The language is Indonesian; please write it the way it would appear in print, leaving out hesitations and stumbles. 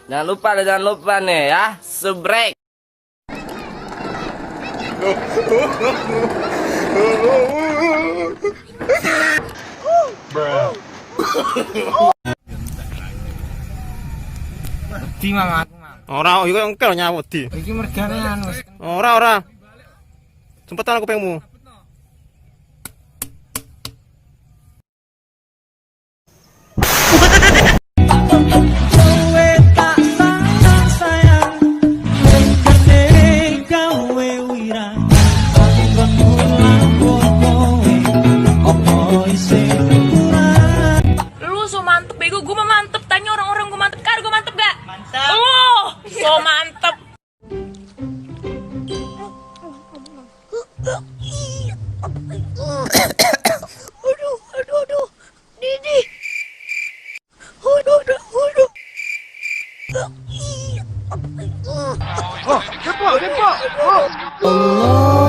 Jangan lupa nih ya, subrek. Di mama aku mah. Ora, iku engkel nyawut di. Iki mergane anu. Ora. Sempetan aku pengmu. Lu so mantep bego, gue mah mantep. Tanya orang-orang gue mantep, kar gue mantep gak? Mantep. Oh, so mantep. Aduh, Didi. Aduh. Allah